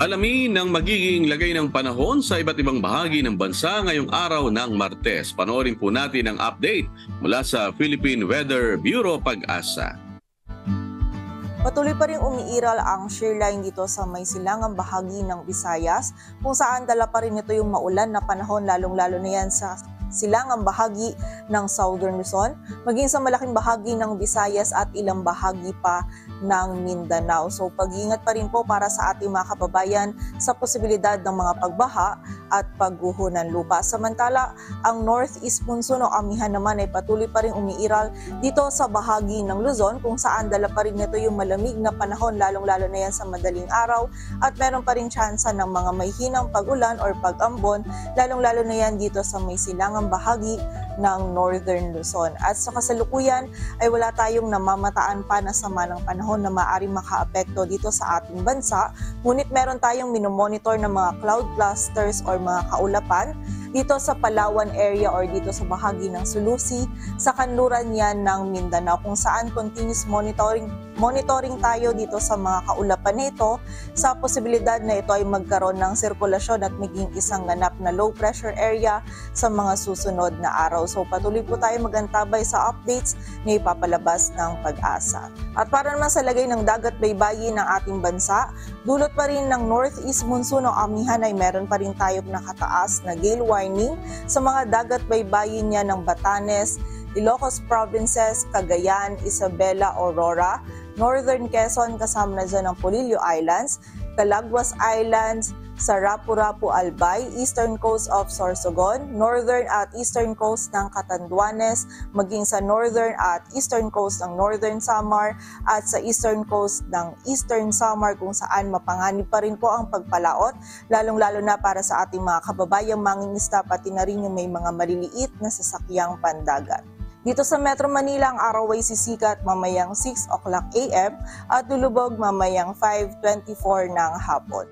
Alamin ang magiging lagay ng panahon sa iba't ibang bahagi ng bansa ngayong araw ng Martes. Panoorin po natin ang update mula sa Philippine Weather Bureau Pag-asa. Patuloy pa rin umiiral ang shear line dito sa may silangang bahagi ng Visayas, kung saan dala pa rin ito yung maulan na panahon, lalong-lalo na yan sa silangang bahagi ng Southern Luzon, maging sa malaking bahagi ng Visayas at ilang bahagi pa ng Mindanao. So pag-iingat pa rin po para sa ating mga kababayan sa posibilidad ng mga pagbaha at pagguho ng lupa. Samantala, ang northeast monsoon o amihan naman ay patuloy pa rin umiiral dito sa bahagi ng Luzon, kung saan dala pa rin ito yung malamig na panahon, lalong-lalo na yan sa madaling araw, at meron pa rin tsansa ng mga may hinang pag-ulan or pag-ambon, lalong-lalo na yan dito sa may silangang bahagi ng Northern Luzon. At sa kasalukuyan ay wala tayong namamataan pa na sama ng panahon na maaaring makaapekto dito sa ating bansa, ngunit meron tayong minomonitor ng mga cloud clusters or mga kaulapan dito sa Palawan area or dito sa bahagi ng Sulusi, sa kanluran yan ng Mindanao, kung saan continuous monitoring tayo dito sa mga kaulapan nito sa posibilidad na ito ay magkaroon ng sirkulasyon at maging isang ganap na low pressure area sa mga susunod na araw. So patuloy po tayo magantabay sa updates na ipapalabas ng Pag-asa. At para naman sa lagay ng dagat baybayin ng ating bansa, dulot pa rin ng northeast monsoon o amihan ay meron pa rin tayong nakataas na gale warning sa mga dagat baybayin niya ng Batanes, Ilocos Provinces, Cagayan, Isabela, Aurora, Northern Quezon kasama na dyan ang Polillo Islands, Calaguas Islands, Sarapu-Rapu Albay, Eastern Coast of Sorsogon, Northern at Eastern Coast ng Catanduanes, maging sa Northern at Eastern Coast ng Northern Samar at sa Eastern Coast ng Eastern Samar, kung saan mapanganib pa rin po ang pagpalaot, lalong-lalo na para sa ating mga kababayang mangingisda, pati na rin yung may mga maliliit na sasakyang pandagat. Dito sa Metro Manila, ang araw ay sisikat mamayang 6 o'clock AM at lulubog mamayang 5:24 ng hapon.